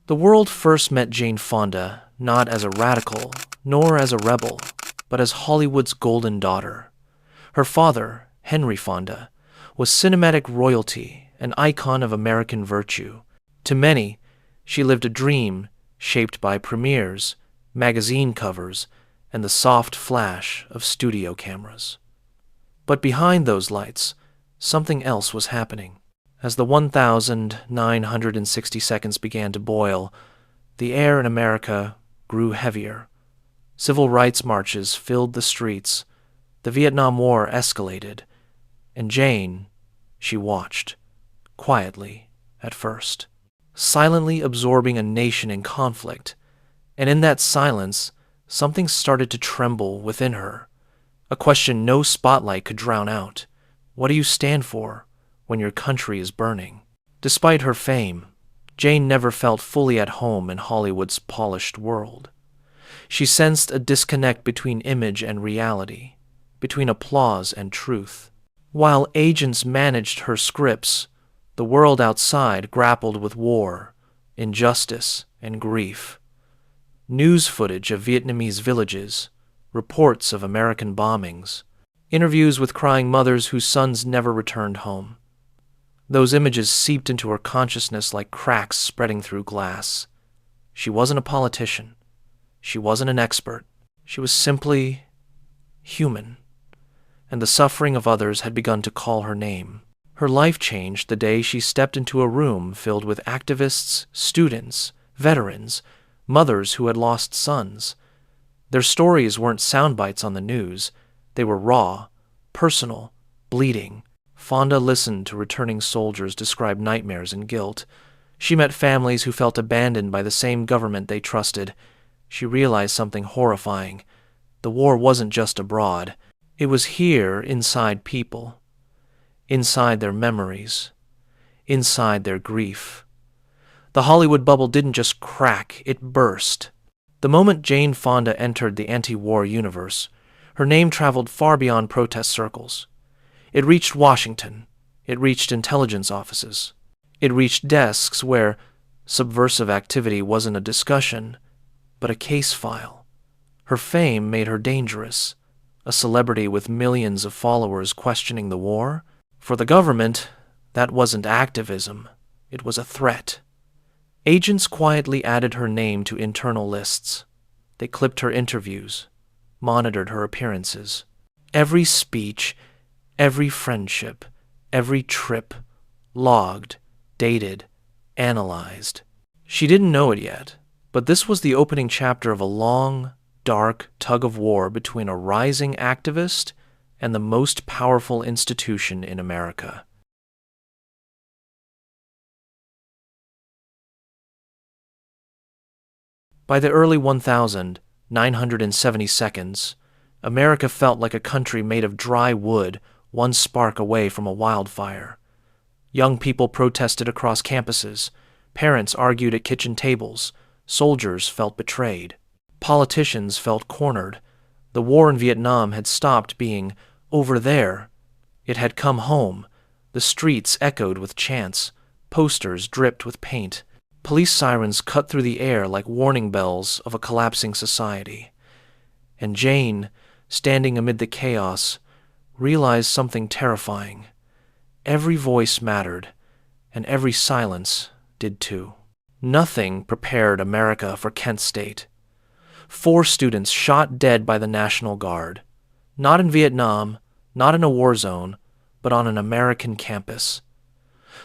The world first met Jane Fonda not as a radical, nor as a rebel, but as Hollywood's golden daughter. Her father, Henry Fonda, was cinematic royalty, an icon of American virtue. To many, she lived a dream shaped by premieres, magazine covers, and the soft flash of studio cameras. But behind those lights, something else was happening. As the 1,960 seconds began to boil, the air in America grew heavier. Civil rights marches filled the streets, the Vietnam War escalated, and Jane, she watched, quietly at first, silently absorbing a nation in conflict, and in that silence, something started to tremble within her, a question no spotlight could drown out. What do you stand for when your country is burning? Despite her fame, Jane never felt fully at home in Hollywood's polished world. She sensed a disconnect between image and reality, between applause and truth. While agents managed her scripts, the world outside grappled with war, injustice, and grief. News footage of Vietnamese villages, reports of American bombings, interviews with crying mothers whose sons never returned home. Those images seeped into her consciousness like cracks spreading through glass. She wasn't a politician. She wasn't an expert. She was simply human, and the suffering of others had begun to call her name. Her life changed the day she stepped into a room filled with activists, students, veterans, mothers who had lost sons. Their stories weren't sound bites on the news. They were raw, personal, bleeding. Fonda listened to returning soldiers describe nightmares and guilt. She met families who felt abandoned by the same government they trusted. She realized something horrifying. The war wasn't just abroad. It was here inside people, inside their memories, inside their grief. The Hollywood bubble didn't just crack, it burst. The moment Jane Fonda entered the anti-war universe, her name traveled far beyond protest circles. It reached Washington. It reached intelligence offices. It reached desks where subversive activity wasn't a discussion, but a case file. Her fame made her dangerous, a celebrity with millions of followers questioning the war. For the government, that wasn't activism. It was a threat. Agents quietly added her name to internal lists. They clipped her interviews, monitored her appearances. Every speech, every friendship, every trip, logged, dated, analyzed. She didn't know it yet, but this was the opening chapter of a long, dark tug-of-war between a rising activist and the most powerful institution in America. By the early 1,970 seconds, America felt like a country made of dry wood, one spark away from a wildfire. Young people protested across campuses, parents argued at kitchen tables, soldiers felt betrayed. Politicians felt cornered. The war in Vietnam had stopped being over there. It had come home. The streets echoed with chants. Posters dripped with paint. Police sirens cut through the air like warning bells of a collapsing society. And Jane, standing amid the chaos, realized something terrifying. Every voice mattered, and every silence did too. Nothing prepared America for Kent State. 4 students shot dead by the National Guard. Not in Vietnam, not in a war zone, but on an American campus.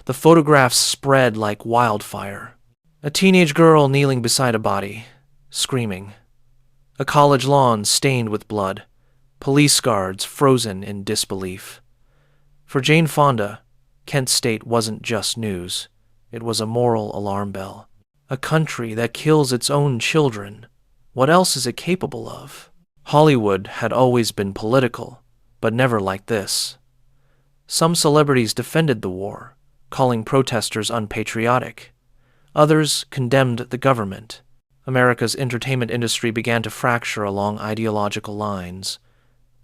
The photographs spread like wildfire. A teenage girl kneeling beside a body, screaming. A college lawn stained with blood. Police guards frozen in disbelief. For Jane Fonda, Kent State wasn't just news. It was a moral alarm bell. A country that kills its own children. What else is it capable of? Hollywood had always been political, but never like this. Some celebrities defended the war, calling protesters unpatriotic. Others condemned the government. America's entertainment industry began to fracture along ideological lines.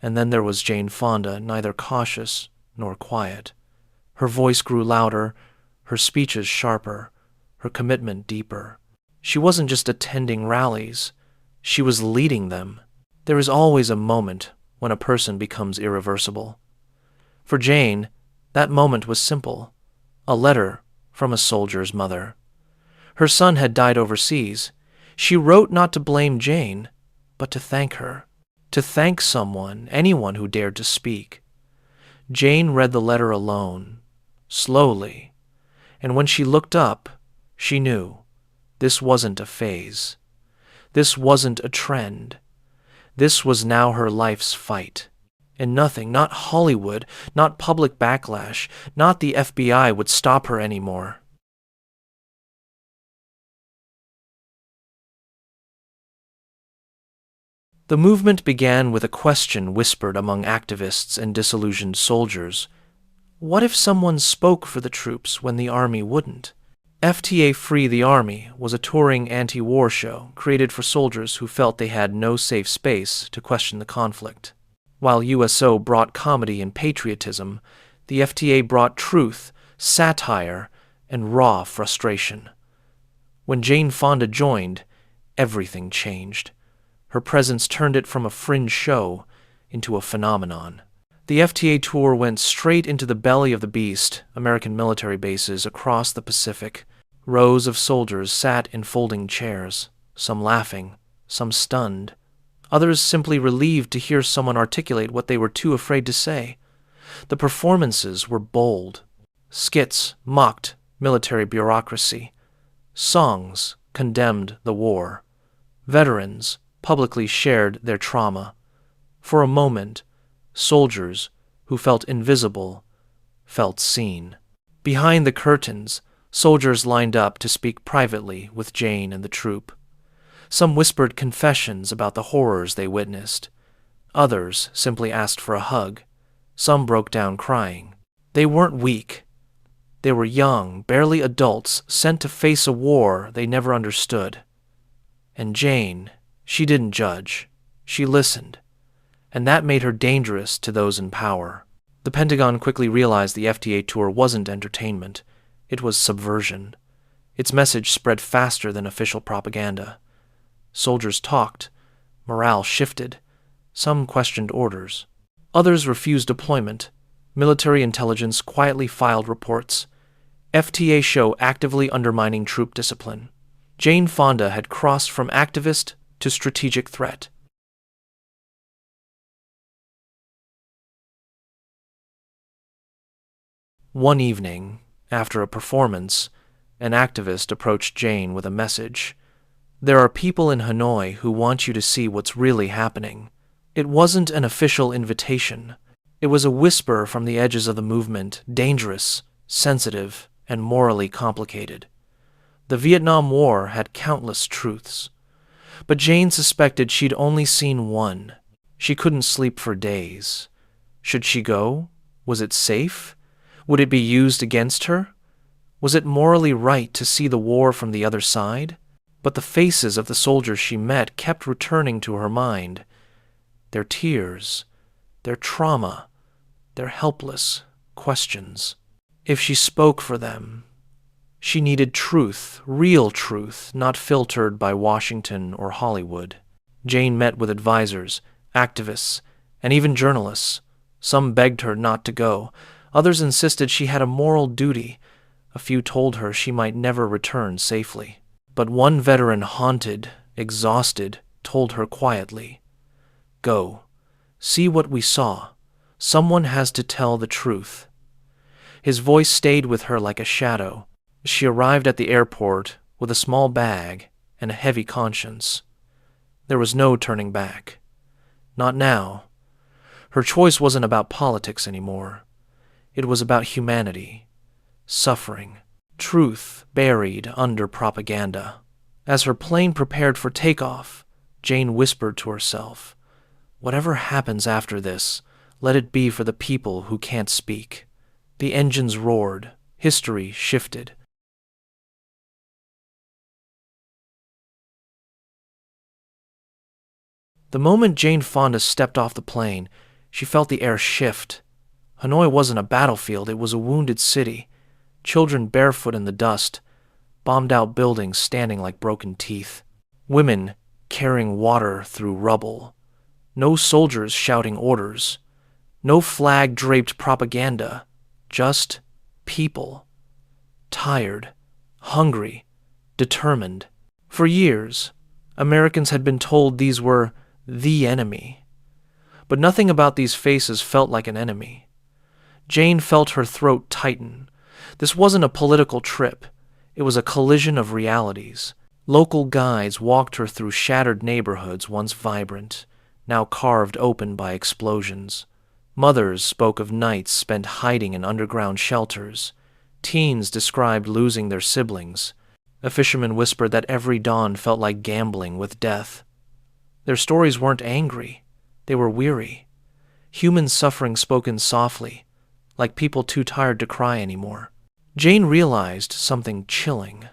And then there was Jane Fonda, neither cautious nor quiet. Her voice grew louder, her speeches sharper, her commitment deeper. She wasn't just attending rallies, she was leading them. There is always a moment when a person becomes irreversible. For Jane, that moment was simple: a letter from a soldier's mother. Her son had died overseas. She wrote not to blame Jane, but to thank her, to thank someone, anyone who dared to speak. Jane read the letter alone, slowly, and when she looked up, she knew this wasn't a phase. This wasn't a trend. This was now her life's fight. And nothing, not Hollywood, not public backlash, not the FBI would stop her anymore. The movement began with a question whispered among activists and disillusioned soldiers. What if someone spoke for the troops when the army wouldn't? FTA Free the Army was a touring anti-war show created for soldiers who felt they had no safe space to question the conflict. While USO brought comedy and patriotism, the FTA brought truth, satire, and raw frustration. When Jane Fonda joined, everything changed. Her presence turned it from a fringe show into a phenomenon. The FTA tour went straight into the belly of the beast, American military bases across the Pacific. Rows of soldiers sat in folding chairs, some laughing, some stunned, others simply relieved to hear someone articulate what they were too afraid to say. The performances were bold. Skits mocked military bureaucracy. Songs condemned the war. Veterans publicly shared their trauma. For a moment, soldiers who felt invisible felt seen. Behind the curtains, soldiers lined up to speak privately with Jane and the troop. Some whispered confessions about the horrors they witnessed. Others simply asked for a hug. Some broke down crying. They weren't weak. They were young, barely adults, sent to face a war they never understood. And Jane, she didn't judge. She listened. And that made her dangerous to those in power. The Pentagon quickly realized the FTA tour wasn't entertainment. It was subversion. Its message spread faster than official propaganda. Soldiers talked. Morale shifted. Some questioned orders. Others refused deployment. Military intelligence quietly filed reports. FTA show actively undermining troop discipline. Jane Fonda had crossed from activist to strategic threat. One evening, after a performance, an activist approached Jane with a message. There are people in Hanoi who want you to see what's really happening. It wasn't an official invitation. It was a whisper from the edges of the movement, dangerous, sensitive, and morally complicated. The Vietnam War had countless truths. But Jane suspected she'd only seen one. She couldn't sleep for days. Should she go? Was it safe? Would it be used against her? Was it morally right to see the war from the other side? But the faces of the soldiers she met kept returning to her mind. Their tears, their trauma, their helpless questions. If she spoke for them, she needed truth, real truth, not filtered by Washington or Hollywood. Jane met with advisors, activists, and even journalists. Some begged her not to go. Others insisted she had a moral duty. A few told her she might never return safely. But one veteran, haunted, exhausted, told her quietly, "Go. See what we saw. Someone has to tell the truth." His voice stayed with her like a shadow. She arrived at the airport with a small bag and a heavy conscience. There was no turning back. Not now. Her choice wasn't about politics anymore. It was about humanity, suffering, truth buried under propaganda. As her plane prepared for takeoff, Jane whispered to herself, "Whatever happens after this, let it be for the people who can't speak." The engines roared. History shifted. The moment Jane Fonda stepped off the plane, she felt the air shift. Hanoi wasn't a battlefield, it was a wounded city. Children barefoot in the dust, bombed-out buildings standing like broken teeth. Women carrying water through rubble. No soldiers shouting orders. No flag-draped propaganda. Just people. Tired, hungry, determined. For years, Americans had been told these were the enemy. But nothing about these faces felt like an enemy. Jane felt her throat tighten. This wasn't a political trip. It was a collision of realities. Local guides walked her through shattered neighborhoods once vibrant, now carved open by explosions. Mothers spoke of nights spent hiding in underground shelters. Teens described losing their siblings. A fisherman whispered that every dawn felt like gambling with death. Their stories weren't angry. They were weary. Human suffering spoken softly, like people too tired to cry anymore. Jane realized something chilling.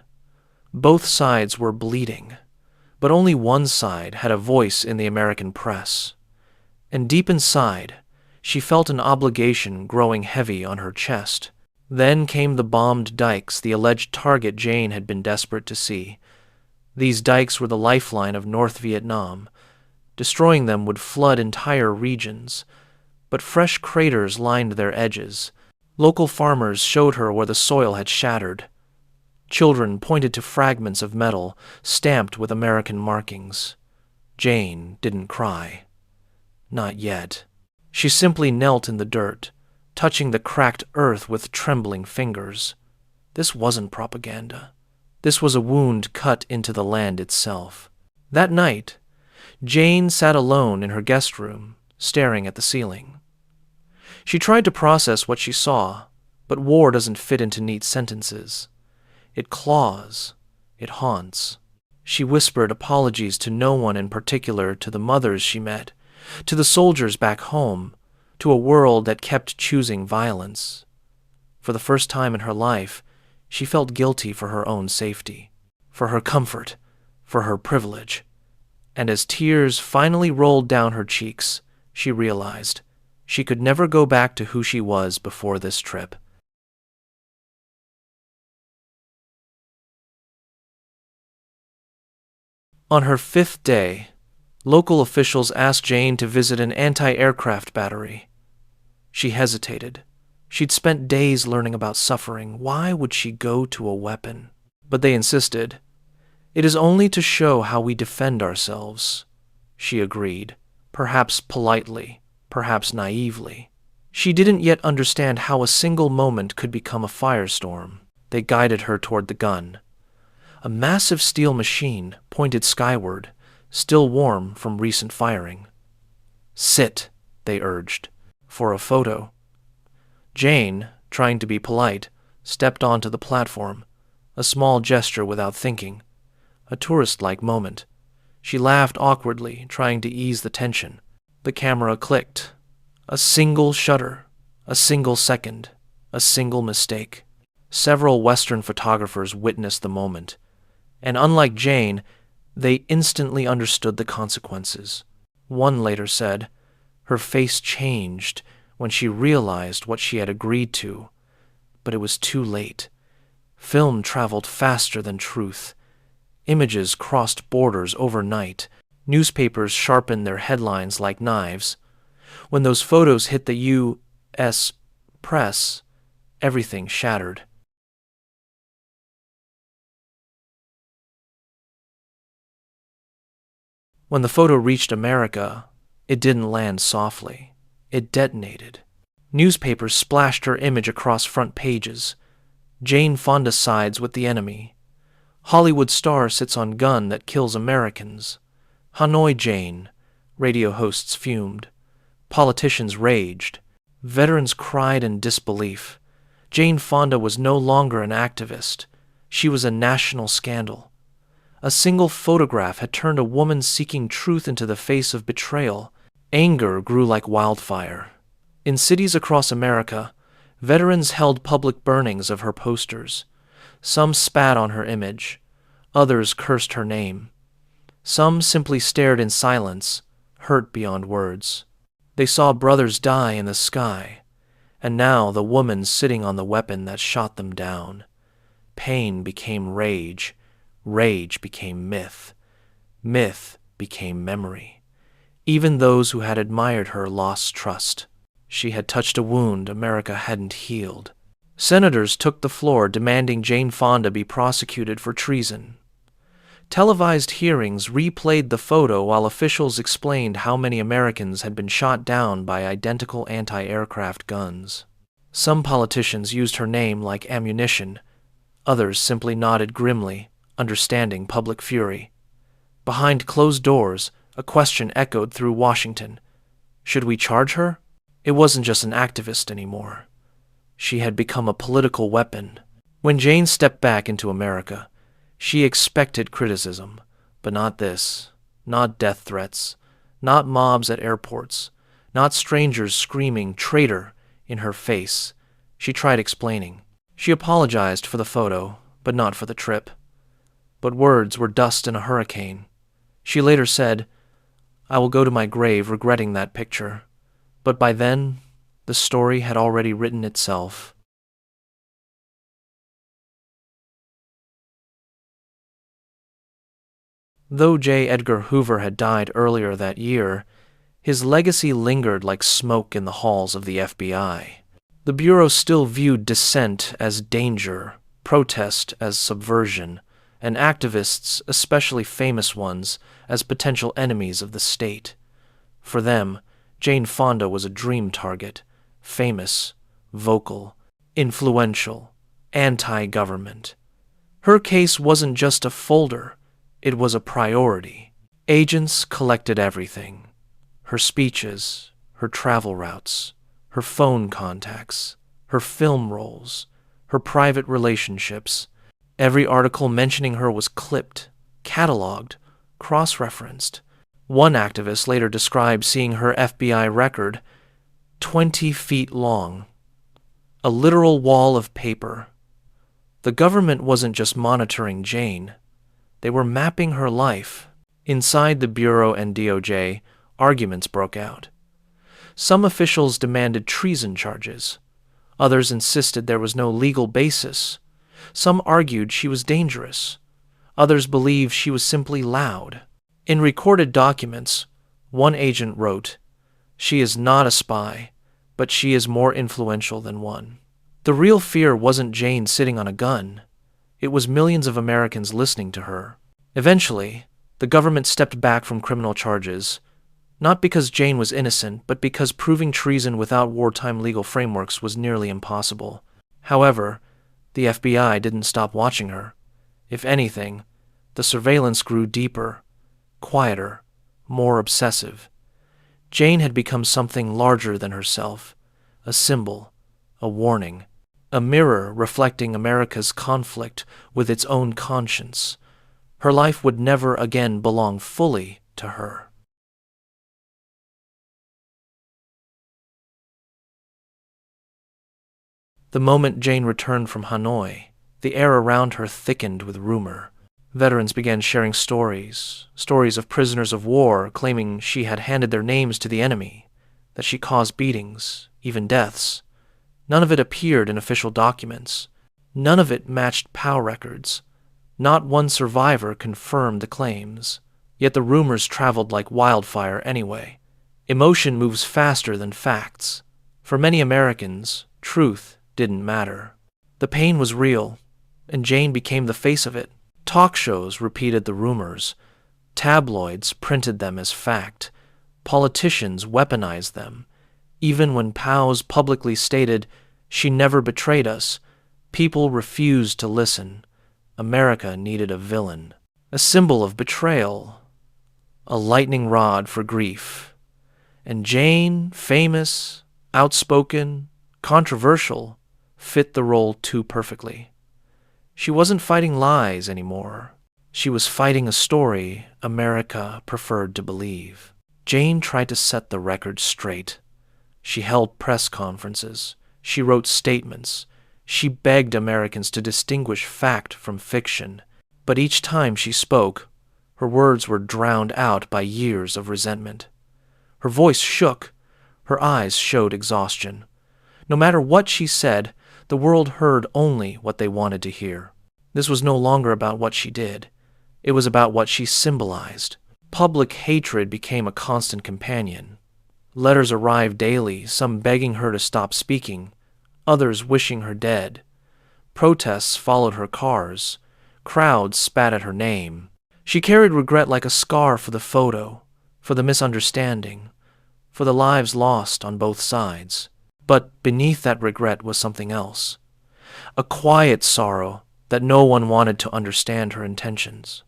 Both sides were bleeding, but only one side had a voice in the American press. And deep inside, she felt an obligation growing heavy on her chest. Then came the bombed dikes, the alleged target Jane had been desperate to see. These dikes were the lifeline of North Vietnam. Destroying them would flood entire regions, but fresh craters lined their edges. Local farmers showed her where the soil had shattered. Children pointed to fragments of metal stamped with American markings. Jane didn't cry. Not yet. She simply knelt in the dirt, touching the cracked earth with trembling fingers. This wasn't propaganda. This was a wound cut into the land itself. That night, Jane sat alone in her guest room, staring at the ceiling. She tried to process what she saw, but war doesn't fit into neat sentences. It claws. It haunts. She whispered apologies to no one in particular, to the mothers she met, to the soldiers back home, to a world that kept choosing violence. For the first time in her life, she felt guilty for her own safety, for her comfort, for her privilege. And as tears finally rolled down her cheeks, she realized she could never go back to who she was before this trip. On her 5th day, local officials asked Jane to visit an anti-aircraft battery. She hesitated. She'd spent days learning about suffering. Why would she go to a weapon? But they insisted. It is only to show how we defend ourselves. She agreed, perhaps politely, perhaps naively. She didn't yet understand how a single moment could become a firestorm. They guided her toward the gun. A massive steel machine pointed skyward, still warm from recent firing. Sit, they urged, for a photo. Jane, trying to be polite, stepped onto the platform, a small gesture without thinking, a tourist-like moment. She laughed awkwardly, trying to ease the tension. The camera clicked. A single shutter, a single second, a single mistake. Several Western photographers witnessed the moment, and unlike Jane, they instantly understood the consequences. One later said, her face changed when she realized what she had agreed to, but it was too late. Film traveled faster than truth. Images crossed borders overnight. Newspapers sharpened their headlines like knives. When those photos hit the U.S. press, everything shattered. When the photo reached America, it didn't land softly. It detonated. Newspapers splashed her image across front pages. Jane Fonda sides with the enemy. Hollywood star sits on gun that kills Americans. Hanoi Jane. Radio hosts fumed. Politicians raged. Veterans cried in disbelief. Jane Fonda was no longer an activist. She was a national scandal. A single photograph had turned a woman seeking truth into the face of betrayal. Anger grew like wildfire. In cities across America, veterans held public burnings of her posters. Some spat on her image. Others cursed her name. Some simply stared in silence, hurt beyond words. They saw brothers die in the sky, and now the woman sitting on the weapon that shot them down. pain became rage, rage became myth, myth became memory. Even those who had admired her lost trust. She had touched a wound America hadn't healed. Senators took the floor demanding Jane Fonda be prosecuted for treason. Televised hearings replayed the photo while officials explained how many Americans had been shot down by identical anti-aircraft guns. Some politicians used her name like ammunition. Others simply nodded grimly, understanding public fury. Behind closed doors, a question echoed through Washington. Should we charge her? It wasn't just an activist anymore. She had become a political weapon. When Jane stepped back into America, she expected criticism, but not this. Not death threats, not mobs at airports, not strangers screaming "traitor" in her face. She tried explaining. She apologized for the photo, but not for the trip. But words were dust in a hurricane. She later said, "I will go to my grave regretting that picture." But by then, the story had already written itself. Though J. Edgar Hoover had died earlier that year, his legacy lingered like smoke in the halls of the FBI. The Bureau still viewed dissent as danger, protest as subversion, and activists, especially famous ones, as potential enemies of the state. For them, Jane Fonda was a dream target, famous, vocal, influential, anti-government. Her case wasn't just a folder, it was a priority. Agents collected everything. Her speeches, her travel routes, her phone contacts, her film roles, her private relationships. Every article mentioning her was clipped, cataloged, cross-referenced. One activist later described seeing her FBI record 20 feet long, a literal wall of paper. The government wasn't just monitoring Jane. They were mapping her life. Inside the Bureau and DOJ, arguments broke out. Some officials demanded treason charges. Others insisted there was no legal basis. Some argued she was dangerous. Others believed she was simply loud. In recorded documents, one agent wrote, "She is not a spy, but she is more influential than one." The real fear wasn't Jane sitting on a gun. It was millions of Americans listening to her. Eventually, the government stepped back from criminal charges, not because Jane was innocent, but because proving treason without wartime legal frameworks was nearly impossible. However, the FBI didn't stop watching her. If anything, the surveillance grew deeper, quieter, more obsessive. Jane had become something larger than herself, a symbol, a warning, a mirror reflecting America's conflict with its own conscience. Her life would never again belong fully to her. The moment Jane returned from Hanoi, the air around her thickened with rumor. Veterans began sharing stories of prisoners of war claiming she had handed their names to the enemy, that she caused beatings, even deaths. None of it appeared in official documents. None of it matched POW records. Not one survivor confirmed the claims. Yet the rumors traveled like wildfire anyway. Emotion moves faster than facts. For many Americans, truth didn't matter. The pain was real, and Jane became the face of it. Talk shows repeated the rumors. Tabloids printed them as fact. Politicians weaponized them. Even when POWs publicly stated, "She never betrayed us," people refused to listen. America needed a villain, a symbol of betrayal, a lightning rod for grief. And Jane, famous, outspoken, controversial, fit the role too perfectly. She wasn't fighting lies anymore. She was fighting a story America preferred to believe. Jane tried to set the record straight. She held press conferences. She wrote statements. She begged Americans to distinguish fact from fiction. But each time she spoke, her words were drowned out by years of resentment. Her voice shook. Her eyes showed exhaustion. No matter what she said, the world heard only what they wanted to hear. This was no longer about what she did. It was about what she symbolized. Public hatred became a constant companion. Letters arrived daily, some begging her to stop speaking, others wishing her dead. Protests followed her cars. Crowds spat at her name. She carried regret like a scar for the photo, for the misunderstanding, for the lives lost on both sides. But beneath that regret was something else. A quiet sorrow that no one wanted to understand her intentions.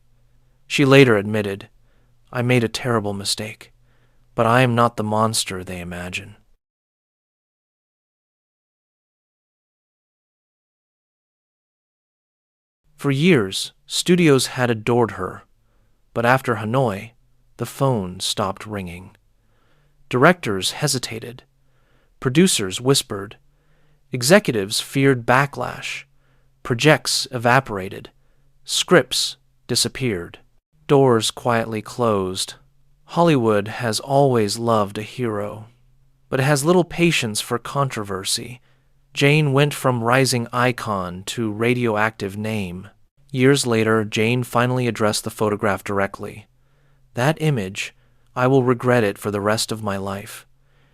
She later admitted, "I made a terrible mistake, but I am not the monster they imagine." For years, studios had adored her, but after Hanoi, the phone stopped ringing. Directors hesitated. Producers whispered. Executives feared backlash. Projects evaporated. Scripts disappeared. Doors quietly closed. Hollywood has always loved a hero, but it has little patience for controversy. Jane went from rising icon to radioactive name. Years later, Jane finally addressed the photograph directly. "That image, I will regret it for the rest of my life."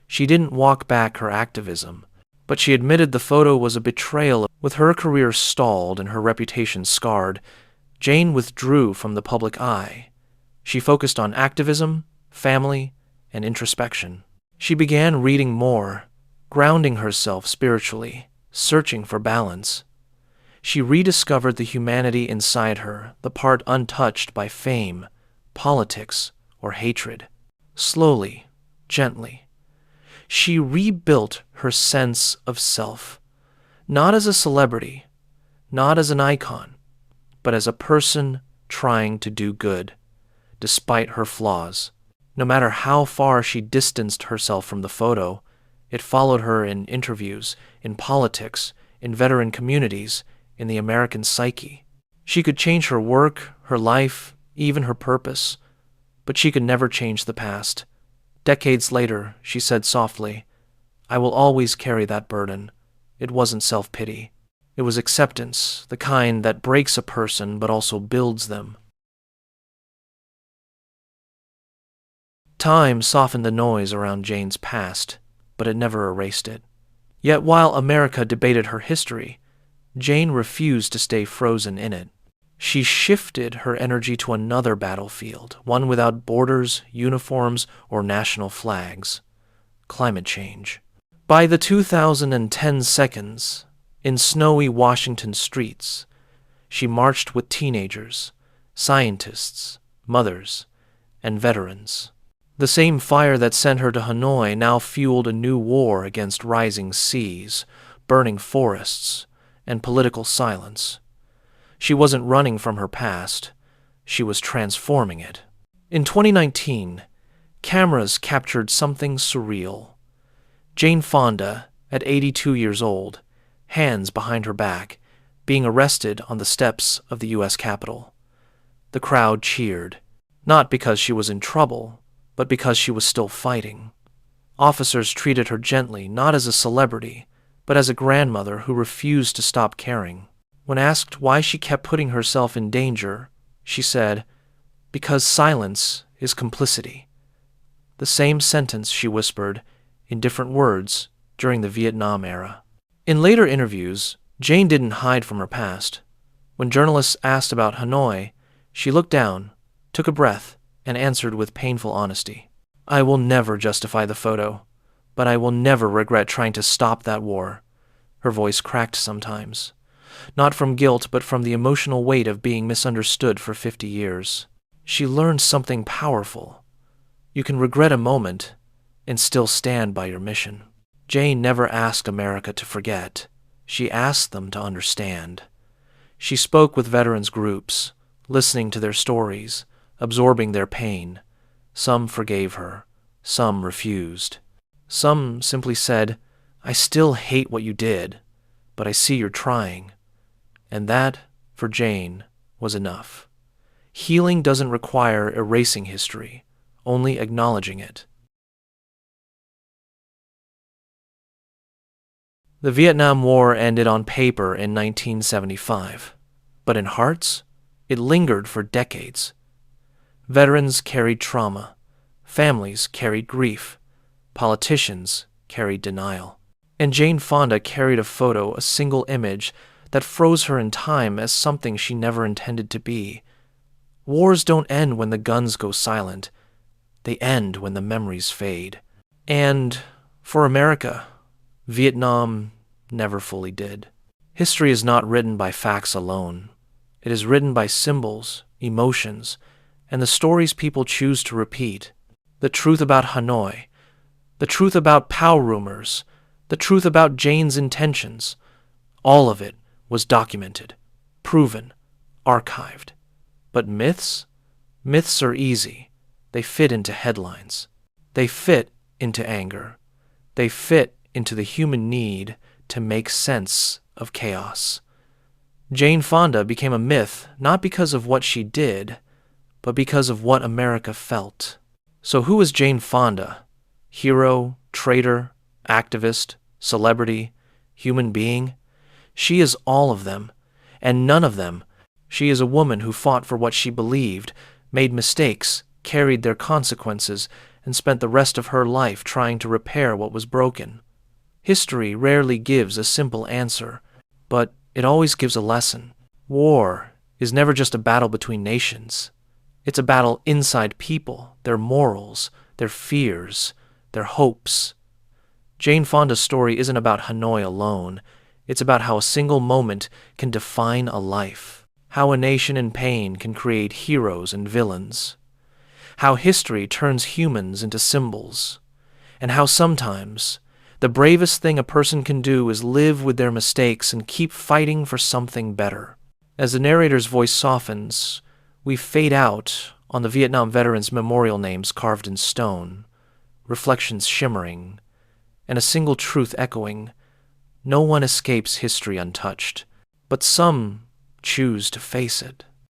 She didn't walk back her activism, but she admitted the photo was a betrayal. With her career stalled and her reputation scarred, Jane withdrew from the public eye. She focused on activism, family, and introspection. She began reading more, grounding herself spiritually, searching for balance. She rediscovered the humanity inside her, the part untouched by fame, politics, or hatred. Slowly, gently, she rebuilt her sense of self, not as a celebrity, not as an icon, but as a person trying to do good, despite her flaws. No matter how far she distanced herself from the photo, it followed her in interviews, in politics, in veteran communities, in the American psyche. She could change her work, her life, even her purpose, but she could never change the past. Decades later, she said softly, "I will always carry that burden." It wasn't self-pity. It was acceptance, the kind that breaks a person but also builds them. Time softened the noise around Jane's past, but it never erased it. Yet while America debated her history, Jane refused to stay frozen in it. She shifted her energy to another battlefield, one without borders, uniforms, or national flags: climate change. By the 2010 seconds, in snowy Washington streets, she marched with teenagers, scientists, mothers, and veterans. The same fire that sent her to Hanoi now fueled a new war against rising seas, burning forests, and political silence. She wasn't running from her past. She was transforming it. In 2019, cameras captured something surreal. Jane Fonda, at 82 years old, hands behind her back, being arrested on the steps of the U.S. Capitol. The crowd cheered, not because she was in trouble, but because she was still fighting. Officers treated her gently, not as a celebrity, but as a grandmother who refused to stop caring. When asked why she kept putting herself in danger, she said, "Because silence is complicity." The same sentence she whispered, in different words, during the Vietnam era. In later interviews, Jane didn't hide from her past. When journalists asked about Hanoi, she looked down, took a breath, and answered with painful honesty, "I will never justify the photo, but I will never regret trying to stop that war." Her voice cracked sometimes, not from guilt but from the emotional weight of being misunderstood for 50 years. She learned something powerful. You can regret a moment and still stand by your mission. Jane never asked America to forget. She asked them to understand. She spoke with veterans groups, listening to their stories, absorbing their pain. Some forgave her. Some refused. Some simply said, "I still hate what you did, but I see you're trying." And that, for Jane, was enough. Healing doesn't require erasing history, only acknowledging it. The Vietnam War ended on paper in 1975. But in hearts, it lingered for decades. Veterans carried trauma. Families carried grief. Politicians carried denial. And Jane Fonda carried a photo, a single image, that froze her in time as something she never intended to be. Wars don't end when the guns go silent. They end when the memories fade. And for America, Vietnam never fully did. History is not written by facts alone. It is written by symbols, emotions, and the stories people choose to repeat. The truth about Hanoi, the truth about POW rumors, the truth about Jane's intentions, all of it was documented, proven, archived. But myths? Myths are easy. They fit into headlines. They fit into anger. They fit into the human need to make sense of chaos. Jane Fonda became a myth not because of what she did, but because of what America felt. So who is Jane Fonda? Hero, traitor, activist, celebrity, human being? She is all of them, and none of them. She is a woman who fought for what she believed, made mistakes, carried their consequences, and spent the rest of her life trying to repair what was broken. History rarely gives a simple answer, but it always gives a lesson. War is never just a battle between nations. It's a battle inside people, their morals, their fears, their hopes. Jane Fonda's story isn't about Hanoi alone. It's about how a single moment can define a life, how a nation in pain can create heroes and villains, how history turns humans into symbols, and how sometimes the bravest thing a person can do is live with their mistakes and keep fighting for something better. As the narrator's voice softens, we fade out on the Vietnam veterans' memorial names carved in stone, reflections shimmering, and a single truth echoing: no one escapes history untouched, but some choose to face it.